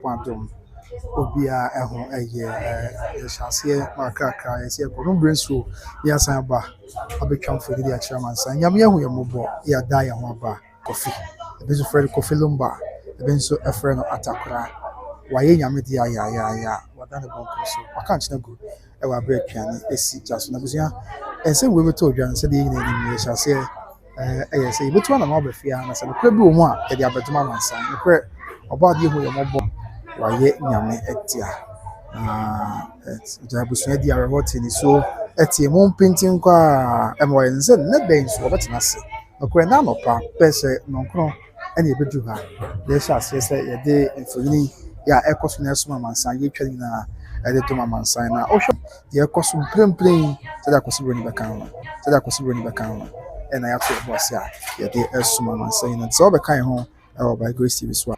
Quantum Obia Ehon Shasia Makaka, yes, Columbian so yes, I ba a big camp for the chairman, and Yamia who you move, ya die and bar, Kofi, a bit of Fred Kofi Lumba, a bit so a friend of Atakra, why Yamidia, what done about so I can't know good. I will break piano, a seat just Nabuzia, and so we were told you and said the evening, shall say, yes, but one of my fear, and I said, the crib one at the Abatama sign, the prayer about you who are mobile. Why nyame etia jabusua di arehoti ni so etie mo painting kwa emwa nse ne den so obetina se okure na no pa pese nonkro ene ebedu ha de sha se ye de mfoni ya ekoso na esuma mansan ye twani na ede to mansan na ohwe ye ekoso premprem se da koso broni bekan ena ya to boss ya ye de esuma mansan na so be kan ho by Grace TV Swa.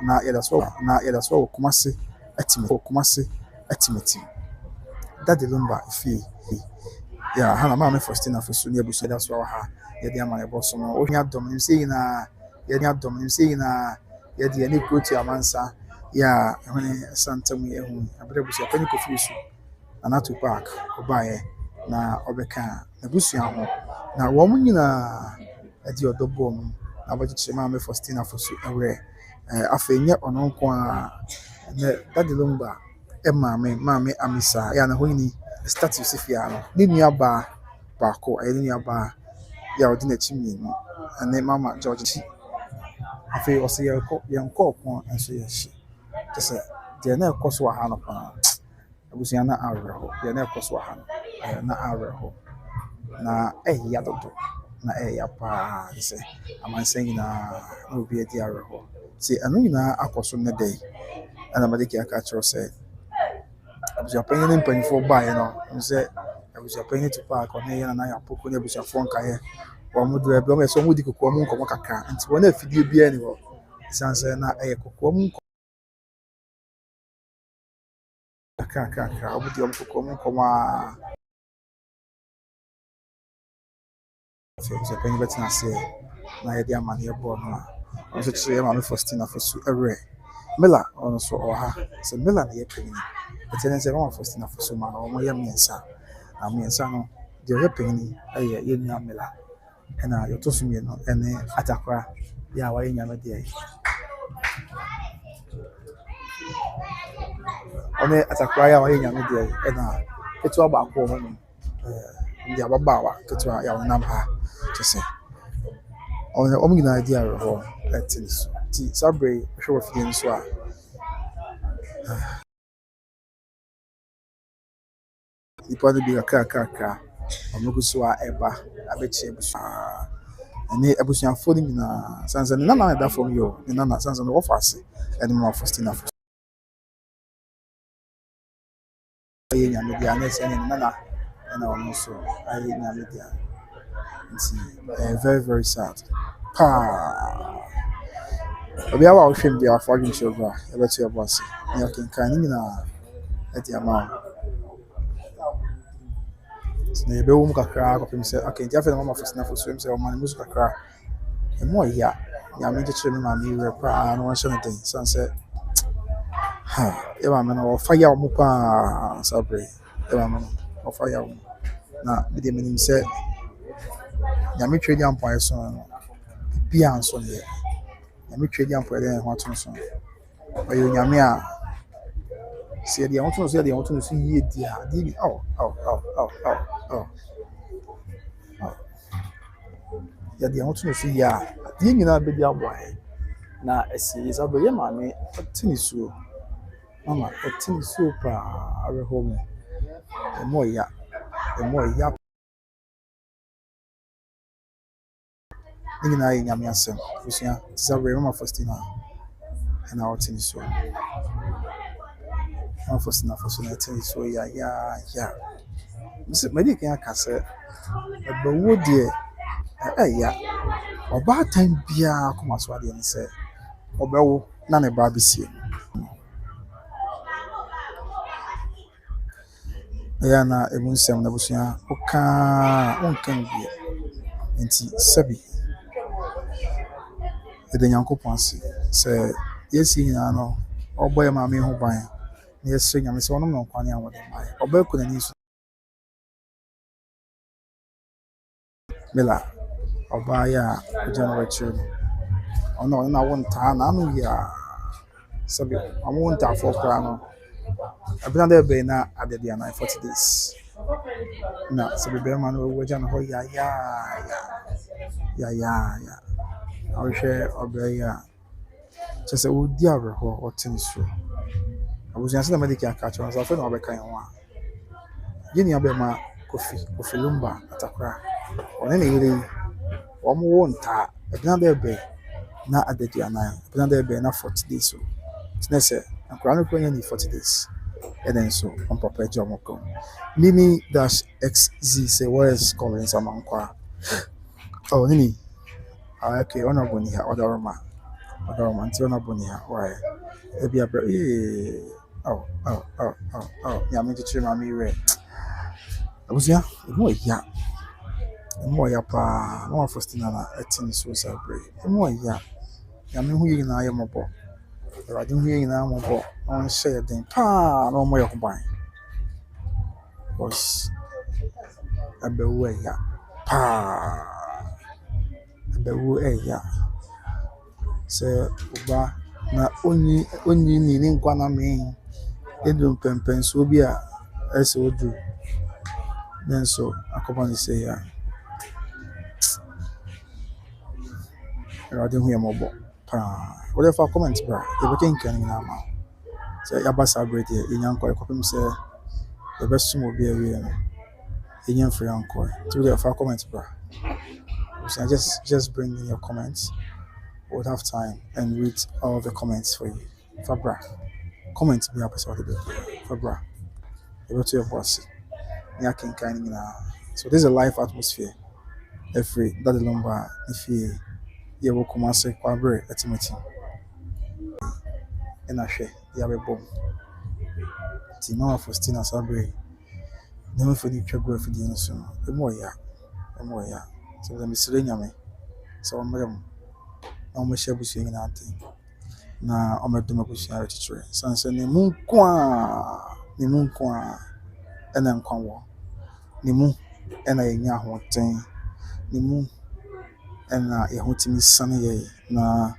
Na yada so Kumasi Atimeti. That the lumber fee. Yeah, Hana Mamma Faustina for Sunia Busa, that's why Yadia my boss. Oh, you have dominum saying, Yadi any good to Amansa. Yeah, when Asantehene, I better was a penny Kofi, and not tupac, Obaye, na Obeka, Nabusian. Now, woman in a dear double. About Mamma Faustina for away. Afenya ono kwa that the lumber. Mammy Amisa, Yana Winnie, status if you are. Linear bar, Barco, a linear bar, Yaudina Chimney, and then Mamma George. I feel was a young cop, and so yes, she. Just say, they are never cost 100 pounds. I was Yana Arrow, they are never cost 100, not Arrow. Na yadodo na yapa say am I saying na no be a diaro see anu na akoso ne dey ana madeki aka chiro say abuja penye mpanifo ba ye no say abuja penye tupac on ye na ya Poku ne abuja fo nka ye wo mudu e be o so mudi kokko mu nkomo kaka nti wona afidie bia ni wo sanse na kokko mu kaka obudi o kokko mu nkomo so penny betina say na ye dia man ye born na so chire ma me Faustina Fosu ewe mela ono so oha so mela na ye penny betene say ma Faustina Fosu ma no mo ye miensa na miensa no de ye penny aye ye nya mela na yo to sumie no ene atakwa ya wa ye nya me de one atakwa ya wa ye nya me de na etu aba ko ho no ndi ababawa ketu ya wonam ha say on nyina idea ho etins ti sabre hwe wafie nso a ipo de bi kaka omuguso a eba abeche busu ani abusuafo ni nyina sansan na da from yo na sansan wo fase eni ma Faustina Fosu aye nya media na se ni na ono so aye nya media very very sad obi awa o hwem dia afọ adwin show e beto your boss ya kenkan ni na ati ama na ebe wo mu kakra ko pem se okay dia fe na mama Faustina Fosu em se o man musu kakra e mo ya ya me chire me ma mi we pa no so no den sanse e ba me no fire o mu pa sabre e ba me no fire o na me de me nim se ya me twedi ampo ayeso no bia anso ne ya me twedi ampo de ho ato so oyo nyame a se de ho to so yie dia di ya de ho to so ya di nyina be di aboa na esi sabe ye mame otini suo mama otini suo pa areho mu e mo ya nyina ye nyame asem usia sabe mama Faustina na otini suo mama Faustina Fosu na otini suo ya medi kan aka se ebawo de ya oba tan bia akoma so ade ne se obewo na ne ba besie ya na ebunsem na busua oka onkan bia enti sabi ede nyankopon ase se Yes, you know, or boy, mammy, who buy. Yes, sing, I'm so no one what they buy. Or boy couldn't use Miller or buy a generation. Oh no, I want time. I know ya. So I won't have for crown. I've been there by now at the end 40 days. Now, so the bear man will jam ho ya. I will share or bear ya. Just a wood diver or tennis. I was answering the medical catcher. I was often over kind one. Guinea Abema, Kofi Lumba, at Accra. Or any really, one won't tie, another bay, not at the Diana, another bay, not 40 days. So it's necessary. I'm crying 40 days. And then so, on proper job. Mimi dash XZ say, where is calling some unqua? Oh, Nini. Okay, honorable here, other man, honorable here. Why? There be a yeah, I'm going to trim my mirror. I was ya, more ya pa, more Faustina, a tin suicide break. More ya, I mean, who you and I am about. I didn't hear you now about on say a thing, pa, no more combine. Was a beway ya, pa, a beway ya. Say, Uba, na only needing one of me, Edwin Pempens will be a as would do. Then so, I come on say, I didn't hear more. Whatever comments, bra, you became canning now. Say, Yabasa bread here, in young copy, say, the best soon will be a real in young free uncle. To the far comments, bra. So just bring in your comments. We'll have time and read all the comments for you. Fabra, comment me up as well. Fabra, you go to your boss. Yeah, can kind now. So there's a live atmosphere. Every that lumber, if you will come and say, Quabre, at Timothy, and I share, you have a bomb. Tima Faustina Sabre, never for the trouble for the innocent. The more ya. So let me say, so I'm almost share with you in that thing. Na ọmọdún abusua retire sanse ne mu nko a ɛna nkwa wɔ ne mu ɛna yɛnya ahoɔden ne mu ɛna yɛhotumi sane yɛ na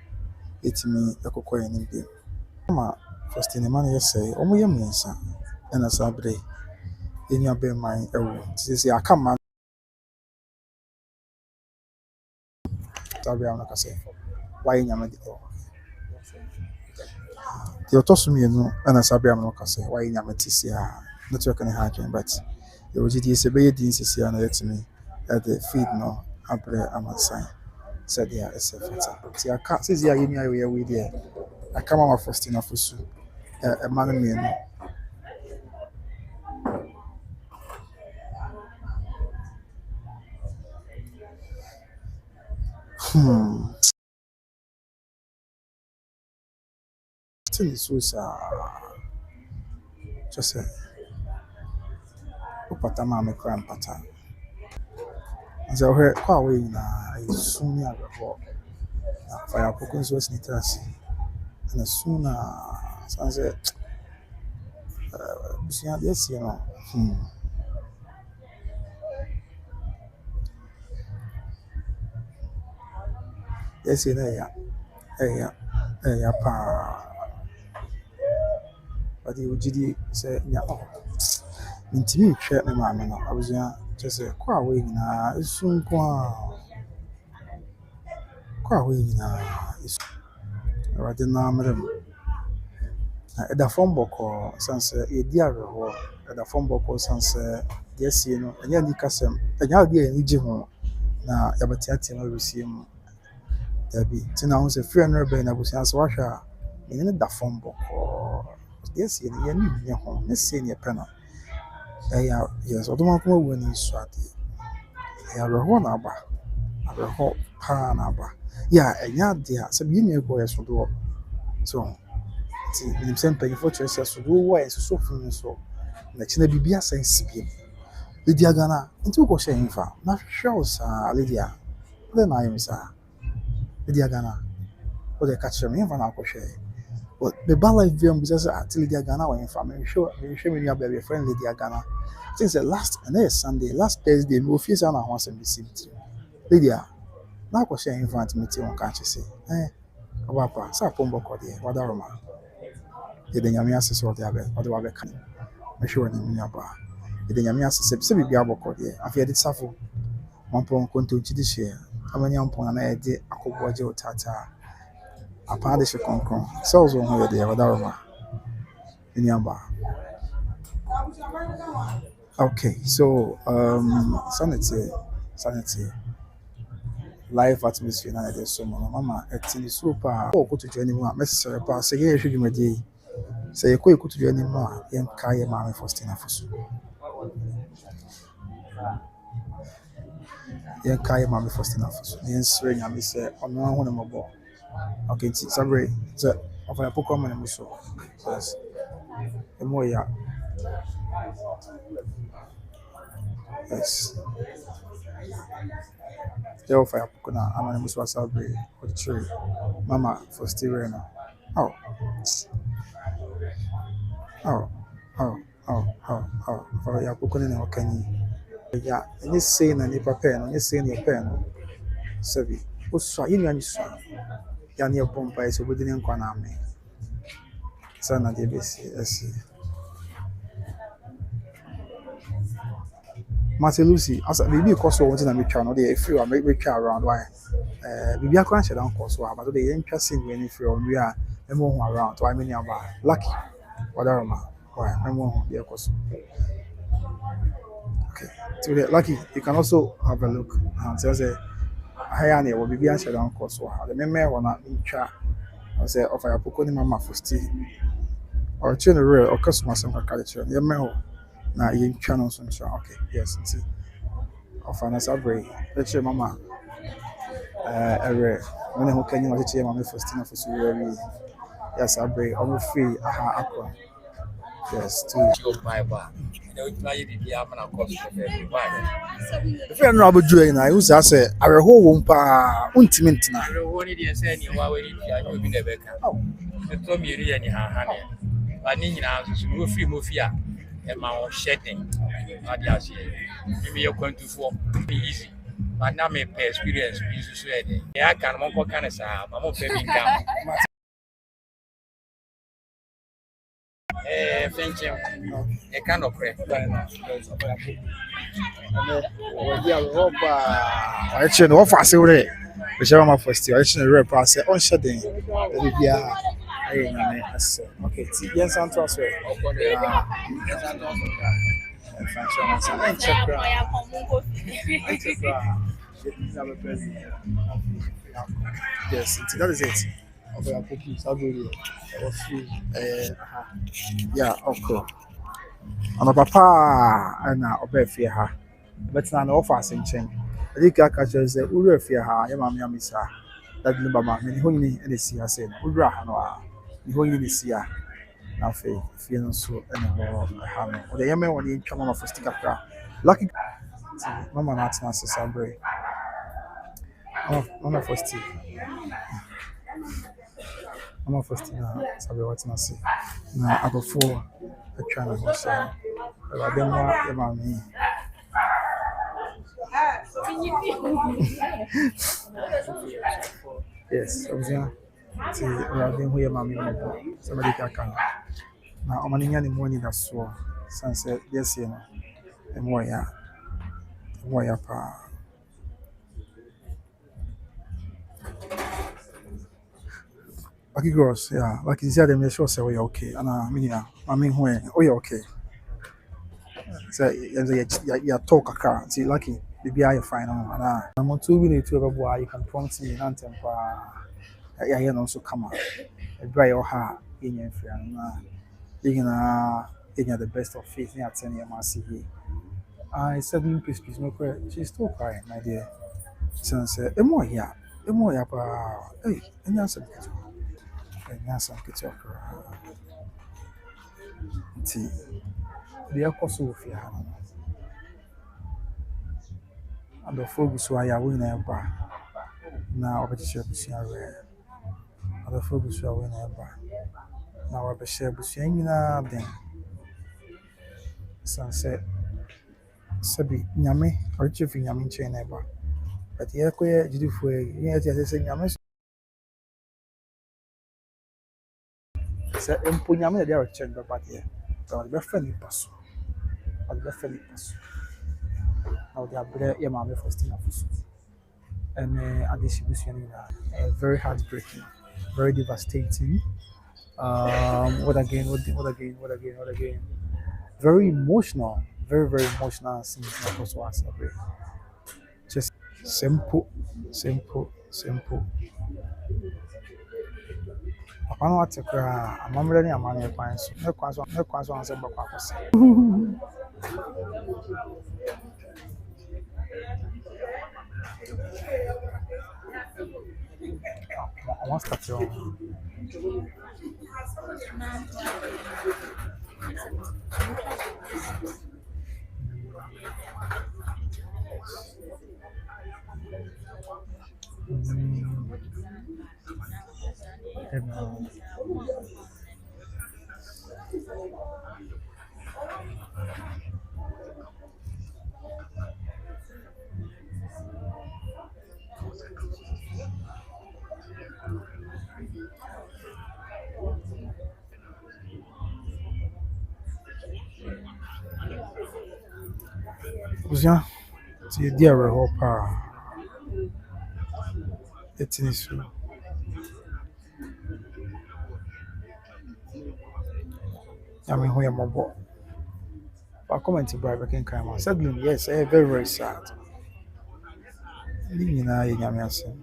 yɛtumi ɛkɔkɔ yɛn ne bi ma Faustina ma no yɛ sɛ ɔmo yɛ mmiɛnsa ɛna saa bere yɛnya bɛman ɛwɔ sisi aka ma tabi ama kasa wayɛ nyame de deɛ ɔtɔ so mmienu ɛna saa bere ama no kasa wayɛ nyame te sia network ne ha adwene but the OGD is a very decent here and let me at the feed no abre amasan said yeah it's a feta see I can't see you near with there I come out Faustina Fosu a man me this was just a upatama me cram pattern as I heard quite away na soon near the fire Poku was nitrasi and as soon as I said yes you know yes you know yeah pa but the OGD said yeah ntimi hwɛ me maame no abusua kyerɛ sɛ kɔ a wɔyɛ nyinaa esu nko a kɔ a wɔyɛ nyinaa esu awurade na mmerɛ mu na ɛda fam bɔkɔɔ san sɛ yɛdi awerɛhoɔ ɛda fam bɔkɔɔ san sɛ deɛ asie no ɛnyɛ anikasɛm ɛnyɛ adeɛ a yɛni gye ho na yɛbɛteatea mu awusie mu dabi nti na ho sɛ firi no rebɛn na abusua sɛ wahwɛ a yɛne no da fam bɔkɔɔ deɛ asie no yɛne nyɛ ho ne sie ne yɛpɛ no yes, automatically when you swat it. I have a one aba, I have a hot pan aba. Yeah, and yeah, dear, some you go as do. So, in some pay for choices to do why so from so. Next, the BBS sense be. Lydia Gana, into go saying for not shows, Lydia. Then I am, sir. Lydia Gana, or the catcher me for an alcohol share. But the bad life VM was just at Lady Ghana when family show me your baby friend Lady Ghana. Since the last and then Sunday, last Thursday, we face on our house and receive Lydia. Now was sharing in front of me on catch say, Wapa, Sarpong Boko there, what are ma? The Yamia says what they have, what they have coming. I'm sure in the bar. The Yamia says, Sebi Biabo there. I've had it suffer. One pon conto judiciary. How many upon an idea? I could watch your tata. A party concron. Sells on her there, what are ma? In your bar. Okay, so sanity. Life atmosphere na dey so mo mama etini super o ko tuju ani mu a mesere pa se ye hwe dwumadi se ye ko tuju ani mu a yen ka ye maame Faustina Fosu yen ka ye maame Faustina Fosu yen sere nyame se ono ho ne mobo okay ti sabre se ofa ya poko ma ne muso yes emo ya yes yo ofa ya poko na ama ne muso sabre o tree mama Faustina na oh oh oh for ya poko ne okanyi ya any say na nipa pen any say na pen sabi o so yin ya ni so ya ne bomba e so bodi ne nkwa na ame sana de besi esi Martin Lucy as baby cause so na me twa no dey free am me twa around why bibi akwa nche dan cause so but dey yen twa sing we ni free on we a emo ho around why me ni aba lucky whatever ma why emo ho dey cause okay so lucky you can also have a look and say higher ne will be an shadon cause so the meme wana twa say of ya poko ni mama Fosti or chin real or customer some culture ye me ho na ye twa no so nso okay yes see of an sabre let's mama ere when who can you want to mama Fosti na Fosu really yes sabre o free aha akwa yes to your Bible. You know, you did the amount of cost of everybody. if you know about doing na you say I ho wo mpa untimenti na I only the saying you are waiting for you in the back. Oh, the Tommy really any hand. I need now to free mafia and my own shedding. Maybe you're going to fall easy. But now my experience is sweating. Yeah, I can one kind of say, I'm not paying income. Thank you. A kind of prayer. I actually no fa se we share my first year actually rep say on shedding the bia ayi na me ase okay ti yen san to so yes that is it okay Poku saburi yeah okay ana papa na obefie ha but na offer asenchen edi ka ka say uru afie ha ya ma me amisa that number ma me ho nyini e si ase uru ha no a me ho nyini si a na fe fie no so e na ho ha no o de yeme woni ntwa mama for sticker kra lucky mama na atna se sabre mama for stick mama for stick na sabre what na se na abofo atwa na ho so I don't want mommy. Yes, I was here. See, I didn't hear mommy. Somebody can come. Now, I'm only any money that's so. Sunset, yes, you know. And more ya pa. Lucky girls, yeah. Like you said, them sure say we okay. And I mean, when we okay. So, you talk a car. See, lucky. Maybe I find out. And I'm 2 minutes to a you can prompt me and temper. I hear also come out. A dry or ha in your friend. In the best of faith in 10 years. I said, please, no prayer. She's still crying, my dear. So I said, more here. Hey, and answer the tea. The apostle of your hand. And the focus why I win a bar. Now, but the ship is rare. And the focus why I win a bar. na wabɛhyɛ abusua nyinaa den san sɛ sɛbi nyame ɔrekyerɛ fi nyame nkyɛn na ɛba but yɛkɔyɛ agyidifoɔ yi yɛte ase sɛ nyame sɛ mpo nyame na de ɔrekyerɛ no bɛba deɛ sɛ ɔde bɛfa nipa so na ɔde abrɛ yɛ maame Faustina Fosu ɛne adehye busua no nyinaa very heartbreaking, very devastating. What again? Very emotional, very emotional scenes that also was just simple. Papa no ate kra amamre ne amane kwan so. Ne kwan so anse bakwa akose. I want to start your Busia, ti di awerɛhɔ paa. Ɛtini so. I mean, who am I? But comment about back in Kama. Sadly, yes, very sad. Ni nyinaa yɛ nyame asɛm.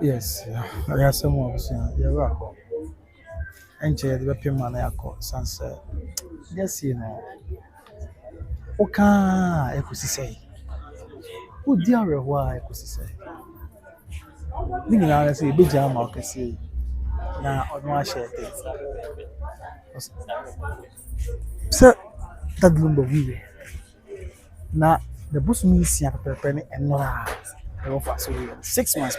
Yes, I have some more. You're right. And the weapon man I call sunset. Yes, you know. Okay, I could say. Who dear, why I could say. Nigga, I say, big jam, I can see. Now, on my share. Sir, that lumber we now the bus means you have to prepare and not so 6 months.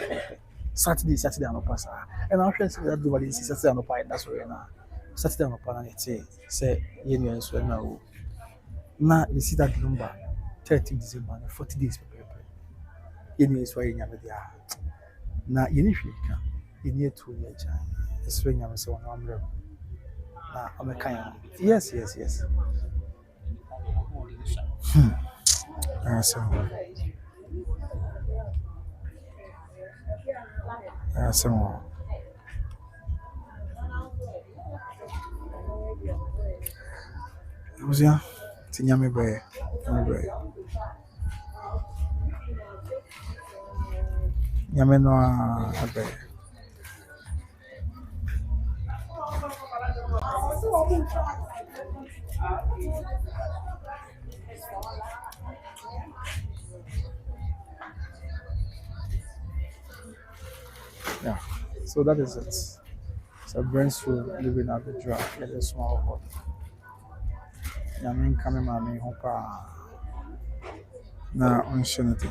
Saturday and Opasa. And I'll say that do what is Saturday and Opasa. That's where now. Saturday and Opasa, say, you so now. Now, you see that number 30 December, 40 days. You is why you have there. Now, you need 2 years. It's when I'm so number. Now, I'm a kind. Yes. Some Busia, Tinyami Bay. Yameno Abbey. Yeah, so that is it. So Brent's living at the draft in a small hut. Yamin coming mammy hopa na unshunity.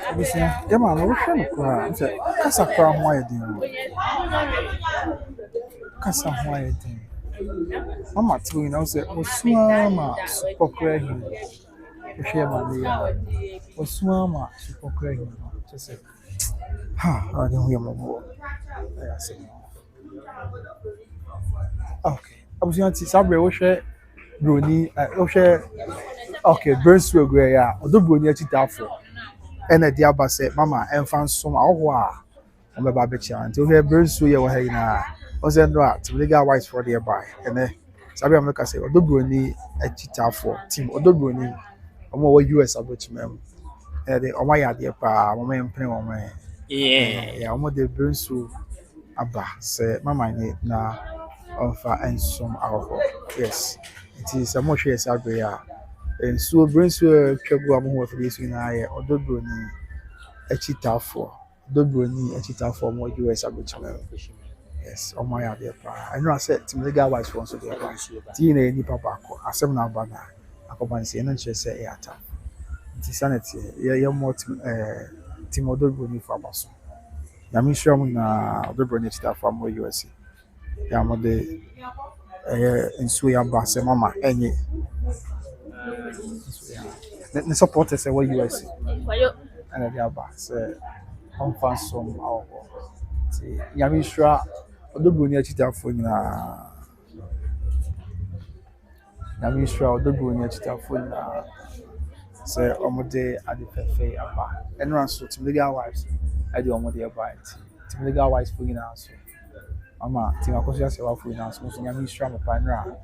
Abusia, jama na wohwe no kora. Nse kasa kora ho ayedin. Kasa ho ayedin. Mama tu na say osua ma supokra hi. Wohwe ma ne ya. Osua ma supokra hi. Just ha, I don't hear more. I say. Okay. Abusia ti sabre wohwe broni, wohwe okay, Burnswell gwe ya. Odo broni achitafo. Ena dia ba say mama emfa nsom awo a omeba be chia nti ohwe Burnswell ye wo ha ina. O say no at legal wise for the buy. Ene sabre am ka say odo broni achitafo team odo broni omo wo US abochimem. De omo ya de pa omo empene omo yeah omo de Burnswell aba say mama ni na offer ensom awo. Yes, it is a more share sabre ya. And so Brunswick Chagu Amu for this winner, or Dobroni, a cheetah for Dobroni, a cheetah for more US Abucham. Yes, oh my idea. I know I said to the guy was once of the Tina Nipa, a 7 hour banner, a compancy, and she say, Yata. It is sanity, you're more Timo Dobroni for Basso. Yamisham, Dobroni staff from USA. Yamade in Suya Bass, Mamma, any. The supporters say what US and the other say on fans some our see Yamishra Odobroni achita for na Yamishra Odobroni achita for na say omode adifefe aba enran so to legal wives I do omode aba to legal wives for na so mama ti akosia se wa for na so Yamishra mo panra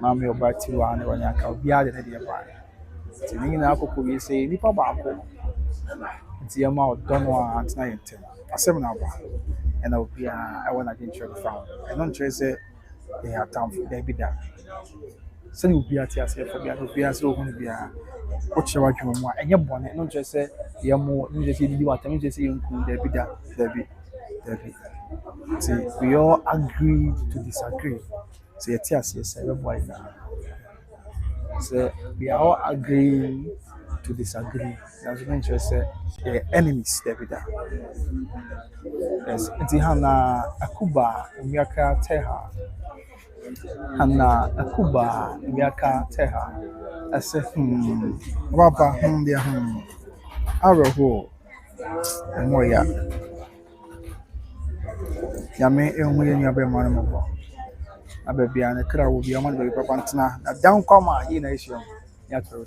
mama oba tiwaa ne wanyaka obi ade ne de aba Tining na akoko we say nipa baako nti yama odono a antena yentem asem na ba na obi a I wanna get you found I don't try say they have time for there be that sani obi ati ase for bia obi ase ohun bia o kire wadwuma mu a enye bone no try say yemo no try say di watam try say yenku there be that there be see we all agree to disagree say ati ase say we boy na so we are all agreeing to disagree. That's what I'm say the enemies there be that. Yes, it's Hana Akuba Miaka Teha. Hana Akuba Miaka Teha. I say Wapa dia Araho Moya Yame Emuya Yabe Manamo. Ababy and a crowd will be among the Papantana. A down comma in nation. Yatra.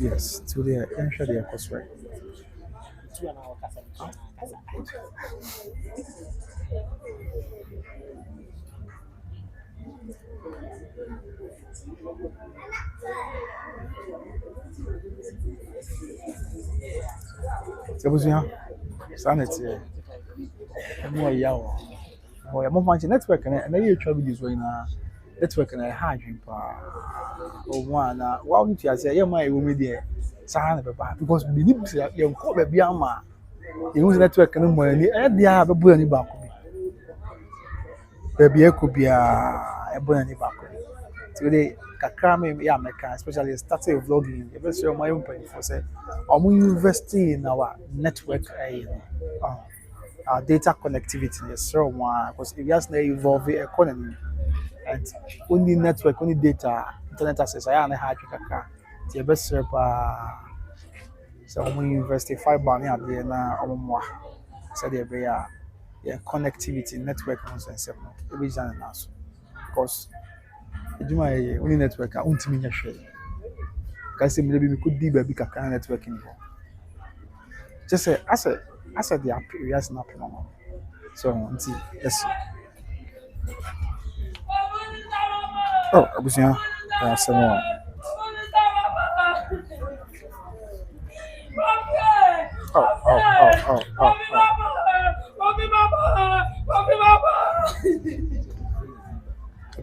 Yes, to the ensure the cost right. So was sanity. More yaw. Oh, I'm on network and I trouble this way now. Network and I had him or one. Why would you say, yeah, my woman there? Sign because we need to young call baby ama. You use network and money, and they have a bunny back. Baby, I could be a bunny back. Today, Kakrame, yeah, especially starting vlogging. You best show my own point for say, I'm investing in our network. Data connectivity, yes, so because if you just evolve the economy and only network, only data, internet access, I am a hard kaka. The best serve, so when you invest in fiber, near there na more. So there be yeah connectivity, network, and so on. Every channel now, because you my only network, I won't mean your share. Because maybe we could be baby kaka networking. Just say, I said the app, we are snapping on. So, yes. Oh, abusua. Asɛm a. Oh.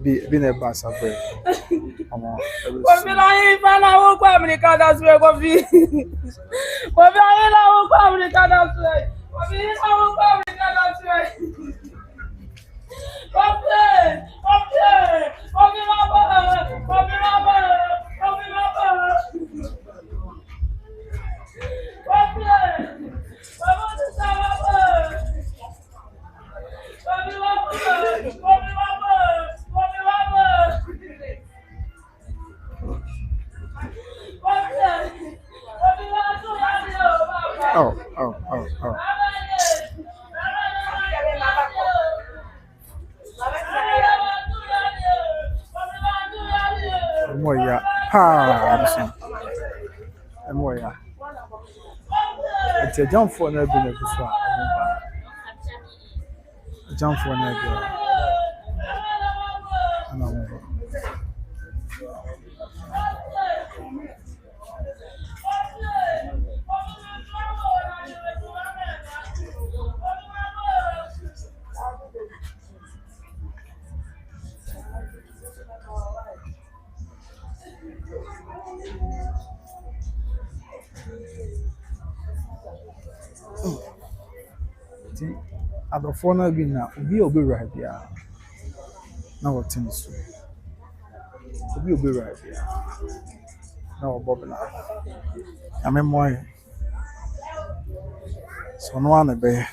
Bi na ɛba asabere. Ɔmo. Kofi na yi fa na wo kwa America da so Kofi. Kofi ayi na wo kwa America da so. Kofi na wo kwa America da so. Kofi Oh. Moya. Pa. Moya. It's a jump for no bin before. Jump for no bin. Adɔfoɔ no bi na obi a obɛwura biara na wɔte ne so. Obi a obɛwura biara na wɔbɔ bela. Nyame mmoa yɛn. So ɔno ara na ɛbɛyɛ.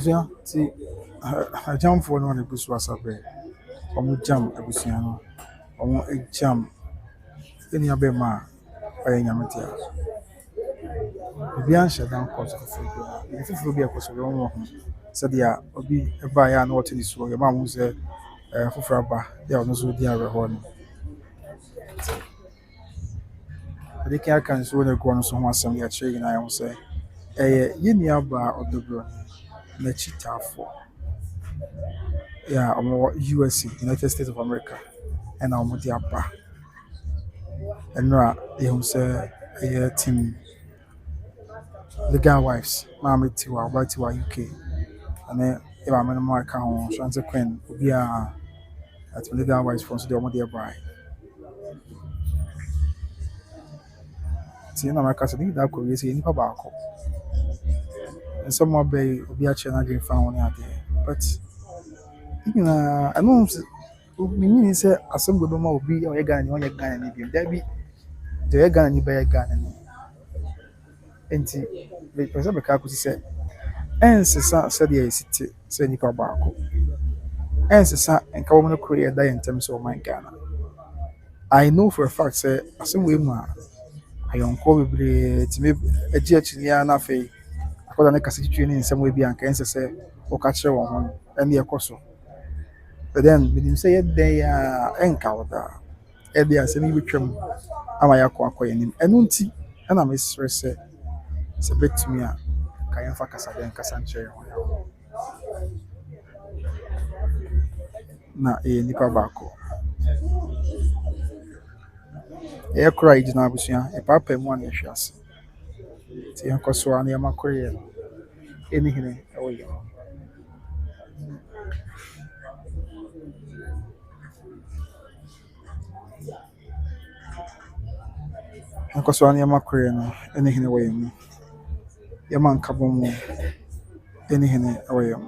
abusua ti ajamfo no na busu asabe omo jam abusua no omo jam eni abema oye nyametia obi anhye dan koso fufu bi fufu bi akoso bi omo ho sadia obi eba ya na wote disuo ye ma mo se fufu aba ya ono so di awe ho no ade kan kan so na go no so ho asem ya kire na ya se yeni aba odobro na chitafo ya omo USA United States of America and omo di aba enra ehun se team legal wives mama tiwaa ba tiwaa UK and eba me no ma ka ho Shante Queen obi at legal wives for so the omo di aba ti na maka so ni da ko yesi ni pa ba ko and some more be obi a che na green fan won ade but I know me say asem go ma obi o ye Ghana ni o ye Ghana ni bi da bi de ye Ghana ni ba ye Ghana ni enti be person be ka ko say ensesa said ye siti say nipa ba ko ensesa enka wo no create that in terms of my Ghana. I know for a fact say asem we mu ayonko bebre ti me agi achi ni na fe akoda na kase twetwe ni nsem we bi anka ensese o ka kire wo ho ene ye koso. But then we didn't say they encounter at the assembly with them. Am I acquainted? And unti, and I'm a stress. It's a bit to me. Kayan fa kasa den kasanche na nipa bako. E kura ijina abusua e papa mu an ehwiase. Ti enkoso an yama koye. Enihine e wo yo. Enkoso an yama koye no enihine wo yo. Yama nkabo mu enihine e wo yo.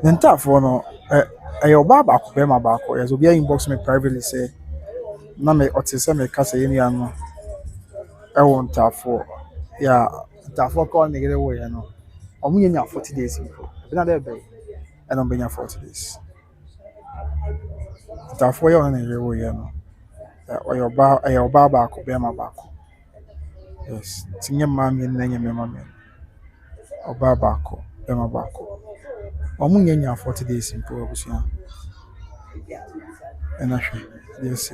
Nenta for no ayo baba ko be ma ba ko yeso bia inbox me privately say na me otise me kasa yemi anu e won tafo ya tafo ko ne gere wo ye no omu yenya 40 days before be na there be e no benya 40 days tafo ye on ne gere wo ye no ayo baba ko be ma ba ko yes tinye mami na nye me mami oba ba ko be ma ba ko omu yenya 40 days before obusia and actually yes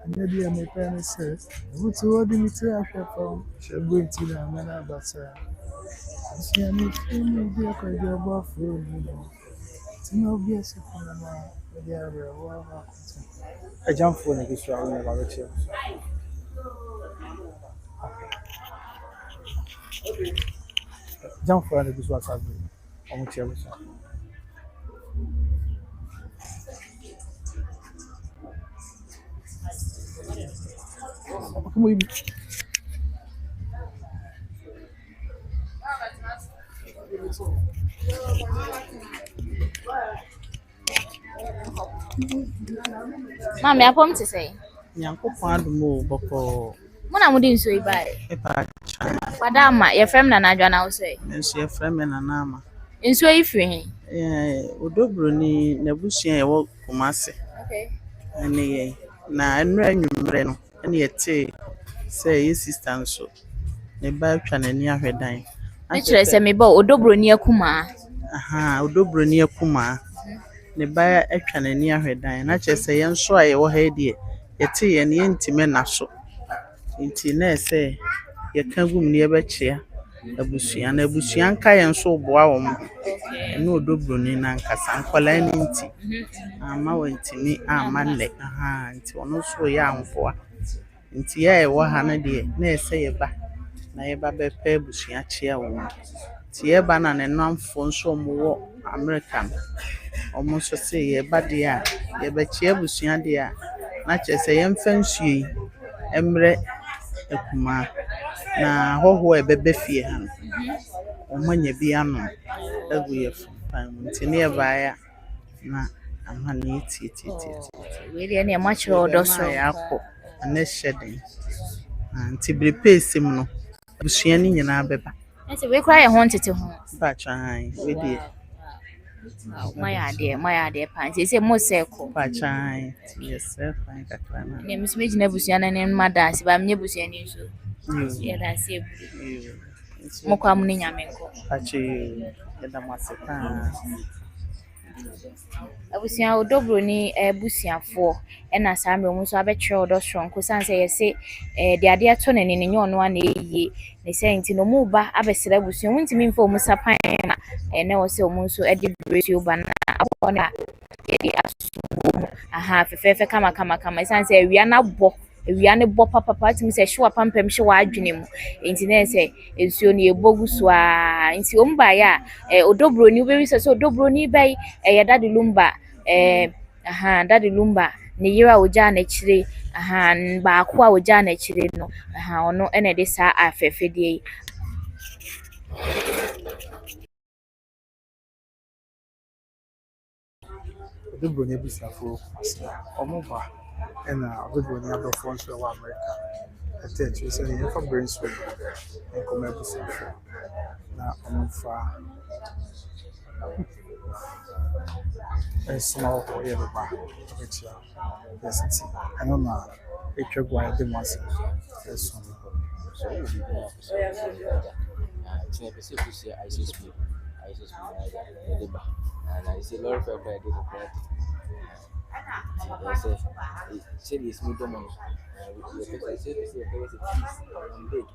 Maybe I may parents say, what's what do you say after from? Shall go to the manner, but see, I need to be a kind of buffalo. It's no be a second. They are a jump for the Israel about it. Jump for the Israel. On which ever. Mami, apom te say. Nyankopɔn adomo bɔkɔ Muna mudi nso ibae. epa Padama, your friend na adwa na wo say. nso yɛfrɛ me Nanama. Nso ifiri he. Odobroni n'abusua yɛwɔ Kumase. Okay. Ɛne yɛn. Na nnura nwummerɛ no ɛne yɛte sɛ yɛ sister nso ne ba atwa n'ani ahwɛ dan. Me kyerɛ sɛ me ba odobroni akuma. Aha, odobroni akuma. Ne ba atwa n'ani ahwɛ dan. Na kyerɛ sɛ yɛn nso a yɛwɔ ha deɛ yɛte yɛn yɛntime na so. Nti na ɛsɛ yɛka gum ne yɛbɛkyea abusua na abusua nka yɛn nso boa wɔ mo. Ɛne odobroni na nkasa nkwala ne nti ama wɔntimi ama nnɛ. Aha, nti ɔno nso yɛ amfoa. Nti yɛ ɛwɔ ha no deɛ na ɛsɛ yɛba na yɛba bɛpɛ abusua kyea wɔ mo. Nti yɛba na ne namfo nso ɔmo wɔ America no. Ɔmo nso sɛ yɛba deɛ a yɛbɛkyea abusua deɛ a na kyerɛ sɛ yɛmfa nsuo yi ɛmmerɛ akuma na hɔho ɛbɛbɛ fie ha no ɔmo anya bi ano agu yɛ fan mu. Nti ne yɛbaeɛ a na ama ne tie. We dey na ma kyerɛ ɔdɔ so. Yɛakɔ ana hyɛ den. Nti bere pɛɛsim no abusua ne nyinaa bɛba. Nti we kra yɛ ho ntete ho. Ba twan we deɛ my idea pants. It's a more circle. Pachai. Yes, sir. Fine, Kaklana. Name is making a busian and mother, if I'm never seeing so. Yeah, that's it. You. Mokamuning Yamenko. Pachi. Yadamasita. Abusua odobro ni busuafo na saa mre mu so abetwe odo strong ko san say yesi de ade ato na ne nyo no na eyi ne say nti no mu ba abesira abusua wuntimi mfa omu sapan na na wo say omu so de bresi oba na abo na ye asu aha fefefe kama san say awia na bo awia ne bo papa timi say hwe pampam hwe wa adwene mu nti na say ensuo ne ebogu so a nti omu ba ya odobro ni obewi say odobro ni bai Daddy Lumba, Daddy Lumba, Nira Ojana Chile, Bakwa Ojana Chile, or no, any of this are Fefedi. The Brunei Bissafo, Omova, and the Brunei other phones for America. I tell you, say, you have brainstorm and Commemoration. Now, Omofa. A small boy, everybody, which yes, I don't know. It could go at the once. Yes, and I say, Lord, for I did a prayer. I said, it's me, Domino. I said, I'm big,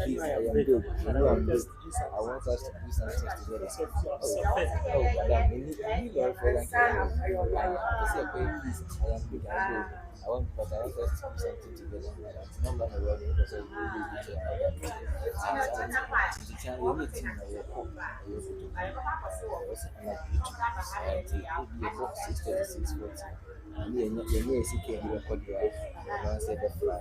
Please, I am big. I know I'm big. I want us to do something together. Oh, madam, we need your friend. I say, please, I am big. I want us to do something together. It's not going to run because I will be with you. You can only think of your hope. And the box 636 40. And you're near CK, you record your one set of fly.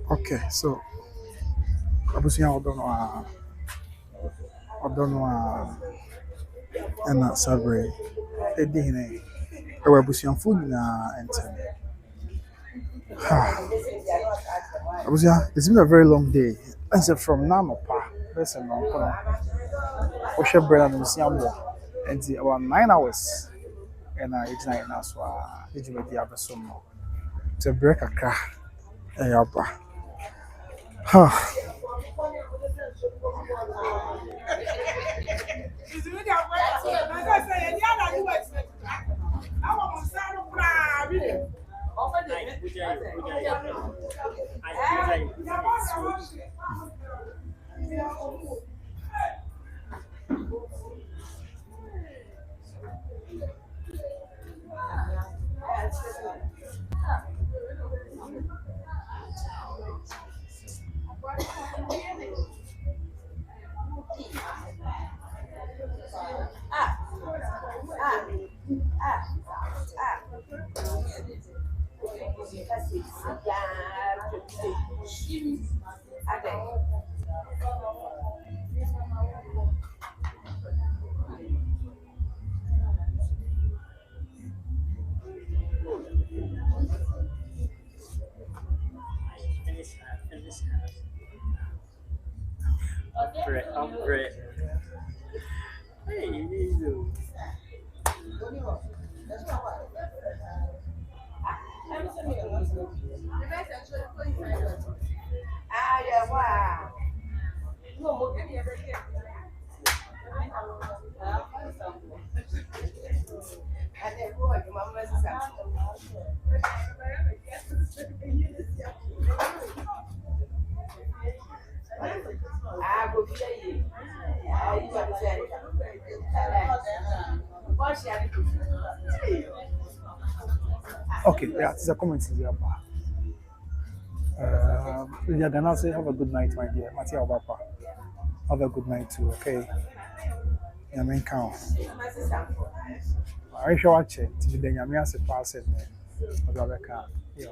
Okay, so Abusia, I don't know, and not Sabre, Edine, Abusian food and Abusia, it's been a very long day. I said from Namapa, there's a long Osha bread and Musiambo, and about 9 hours, and it's 9 hours, it's with the other summer to break a car. Great. Hey, you. Yeah, wow. Okay, yeah, it's a comment here. You're gonna say have a good night, my dear. Matia Obapa. Have a good night too, okay? Yeah, main count. I shall watch it. To the Yamias a pass it. Yeah.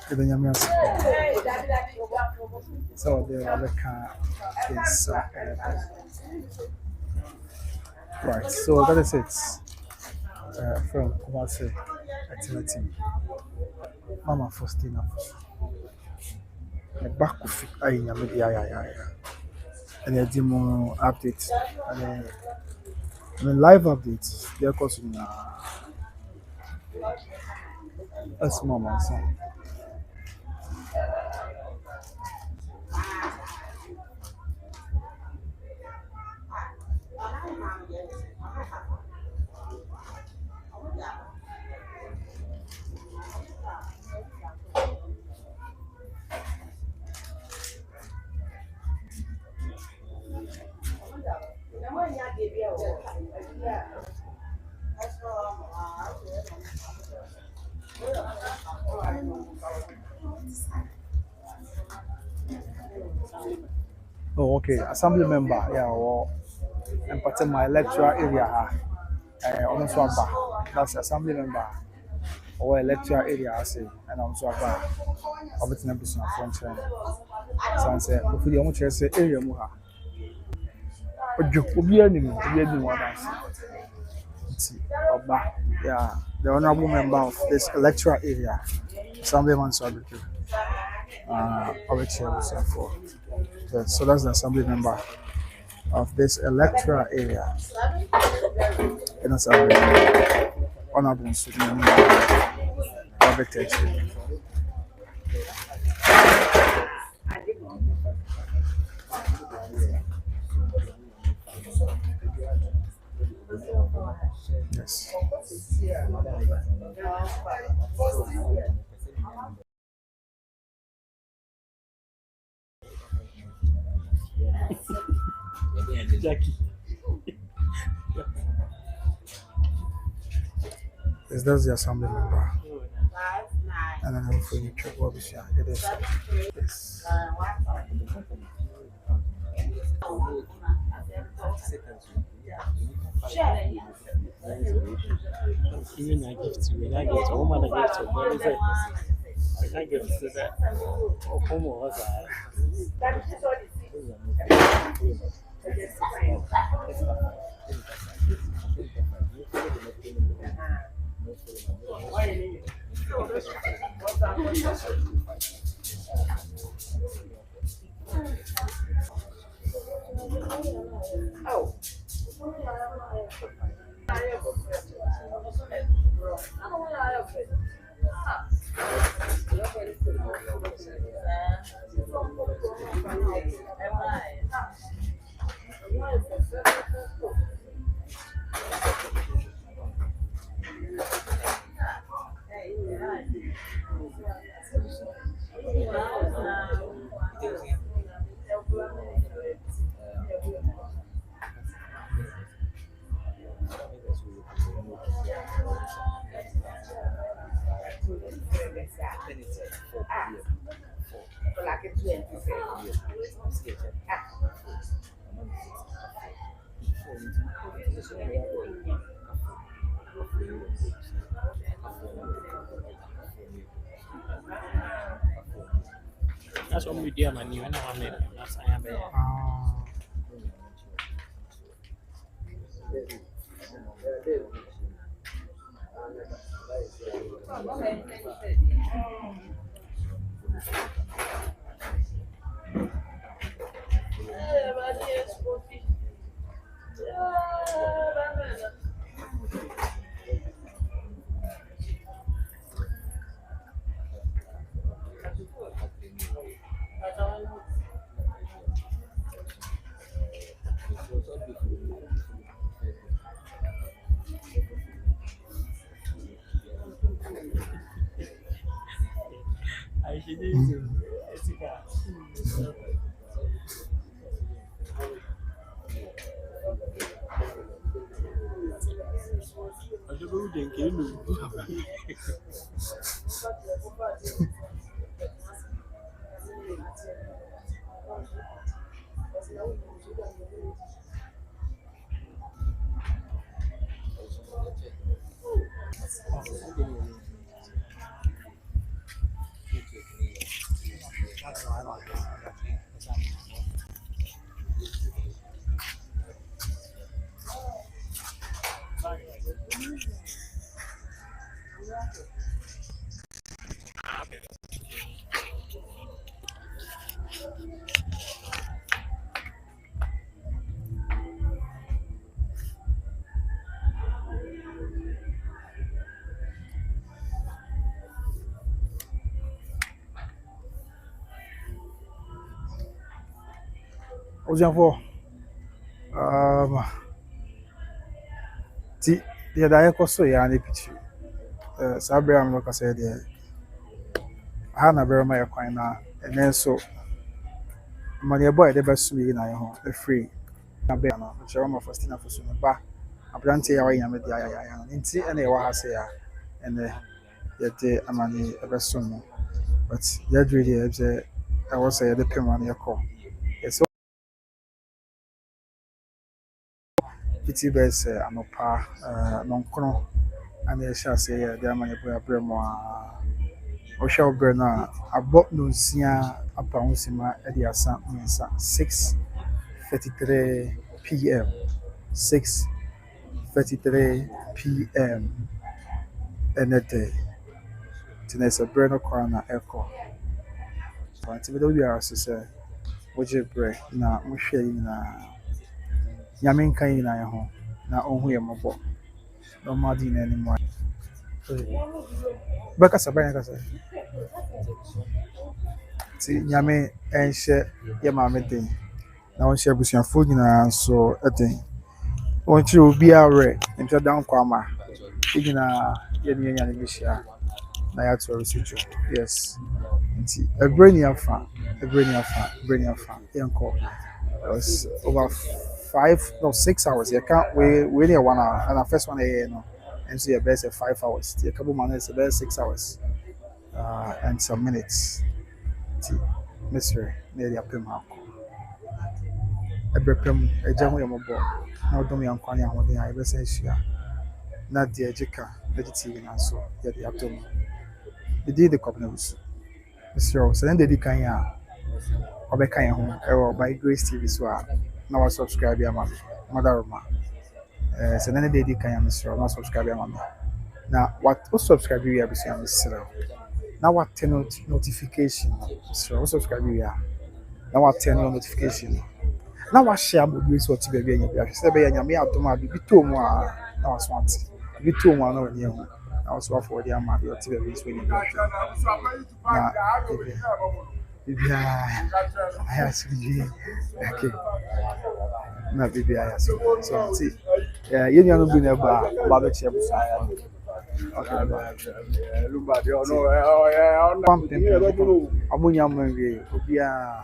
The Yamias. So the other car is right. So that is it. From Kumasi activity. Mama Faustina. The back of I and the demo update and live updates. They're causing a small man. Oh, okay. Assembly member, yeah, or and part of my electoral area, also about that's assembly member or electoral area, I say, and I'm so about everything I'm business from China. So I say, if you want to say area, Muha, but you will be any one yeah, the honorable member of this electoral area, Assemblyman Sabri, of for. So that's the assembly member of this electoral area in Assembly. Honorable Student of yes. Jackie. Yes, that's the assembly member. And then I'm for you to what we share. It is. Yes. Even I give to me, I get home and I give to me. I can't give to that. Oh, come on, that's what we do, man. You know, I mean, that's I am. I should do it. Ojanfo ti the da ekoso ya na pichi sabra am no ka say the ha na bere ma yakwan na enen so mani boy de besu yi na ye ho free na be na chere ma Faustina Fosu no ba abrante ya wa nyame dia ya no nti ene ye wa ha say ya ene ye de amani besu no but ye dre dey say I was say the pema na yakọ so piti bes anopa nonkono ana ye sha say ya de amani boy abremo o sha obre na abo no nsia apa nsima e de asa nsa 6:33 p.m. 6:33 p.m. Enete tinesa breno kwana echo fanti be do we are say woje bre na mohwe yi na nyame nkan yi na ye ho na ohun ye mobo no madi na anymore baka sabaya ka say ti nyame enhye ye maame den na won hye abusuafo nyina so eden won chi obi awre ntia dan kwama nyina ye ni nya ni hia na ya to research yes nti ebrani afa yenko was over 6 hours you can't we near 1 hour and the first one no and so your best 5 hours the couple minutes best 6 hours and some minutes Myster nearly up him ebrepem ejamu yomobo na odom yankwane ahoden a yebesa hia na de ejika vegetable na so ye de atom the day the Commemoration Myster so then the kan ya obeka ye ho e by Grace TV so na wa subscribe ya mother ma so then the day kan ya Myster na subscribe ya mama na what subscribe ya bisi ya Myster na what turn notification so subscribe ya na what turn notification na wa share bodu so ti bebe anya bia se be anya me adom a bi to mu a na wa so ante bi to mu a na oni ehu na wa so for the ama bi ti bebe so ni na bibia aya sigi okay na bibia aya so ti ye nya no bi na ba be che bu sa okay lumba de no amunya mwe obia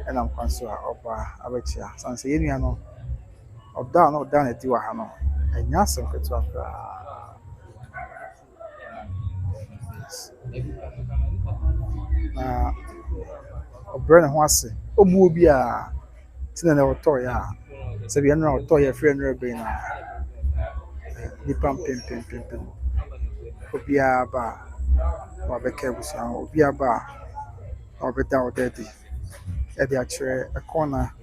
and I'm concerned about Abechia. Sansa Yeniano of down or down at Tiwaa, and Yasan could talk. Brennan Wasi, Obubia, Tina or Toya, Sabiana or Toya, friend Rabina, Nippam Pim, Obia Bar, or Becabusan, Obia Bar, or Bedao Daddy. At the actual a corner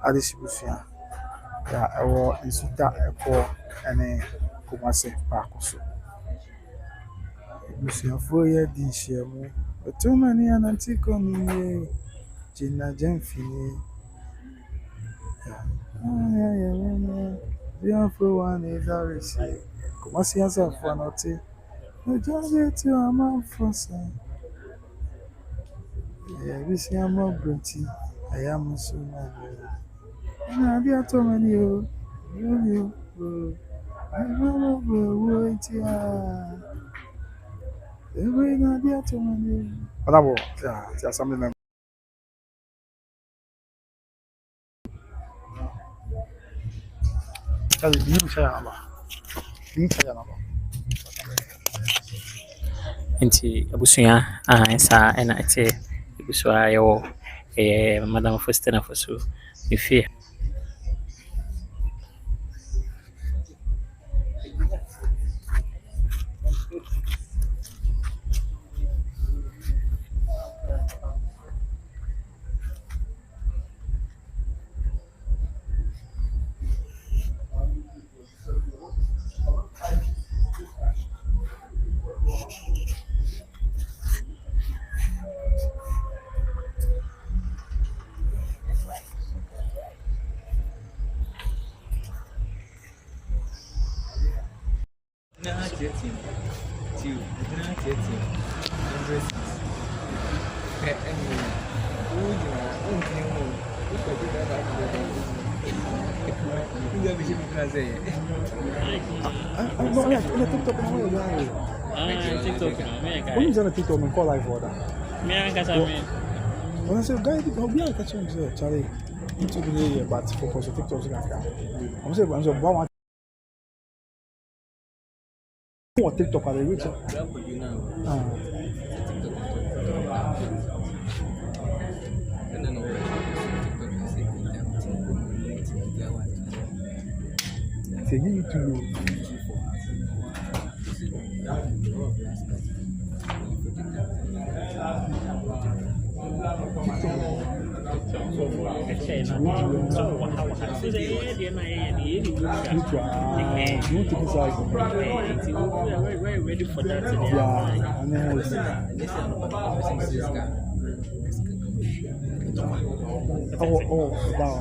at the distribution. I will insult that for any Kumasi Pacoso. Lucia Foya di Shemu, but too many an antico me, Gina Gemfini. The uncle one is a receipt. Kumasi has a fanati. I just get to a man for some. We see a more brunty. I am so mad. Na dia to many you. I know wait ya. Every na dia to many. Bravo. Yeah, something. Tell you say ama. Ntia na. Nti abusua saa ɛna ɛte abusua yɛwɔ Madam Faustina Fosu efie. TikTok and call live order. When I say, guy, I'll be able to catch him, Charlie. YouTube here, but focus on TikTok. I'm saying, one what TikTok are they reach? Say you to you. Ready for that today. Yeah, I know. Oh, wow.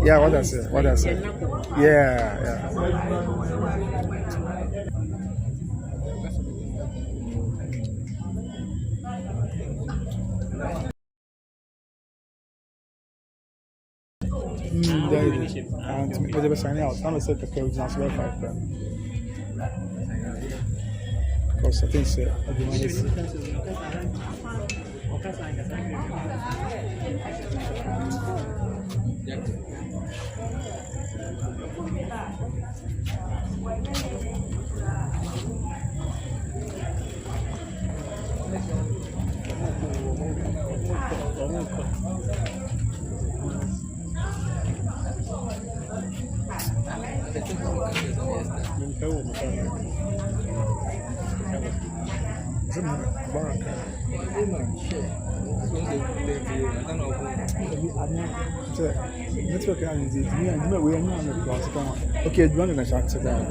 Yeah, what I say. Yeah. And they were signing out. I'm set the coach now, so 5 because I think so. Okay, do you want to check it out?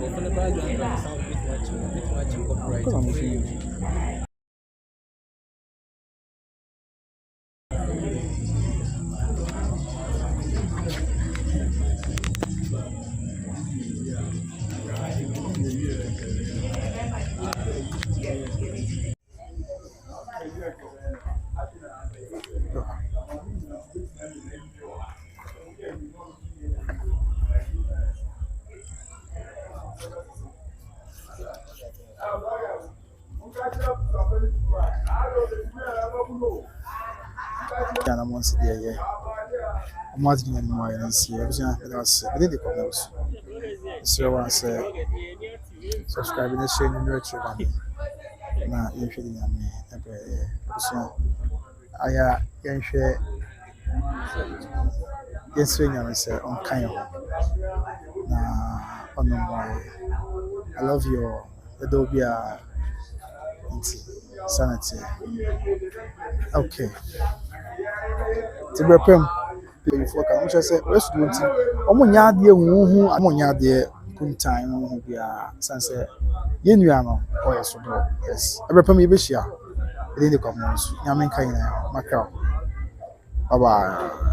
I'm once a year. I'm not doing any more than see. I was I did the comments. So I say, subscribe and share in the nurture. Now, you're feeling me. So I can share. Yes, when I say on kind of. Now, on the way. I love your Adobe sanity. Okay. To be prem. Before I just say, let's do it. Omonya de hu amonya de kuntan hu bia sanse yenua no oyeso do. Yes. Ebrepem ye be hia. Ede de kwamo nso. Nyame kan na makra. Bye bye.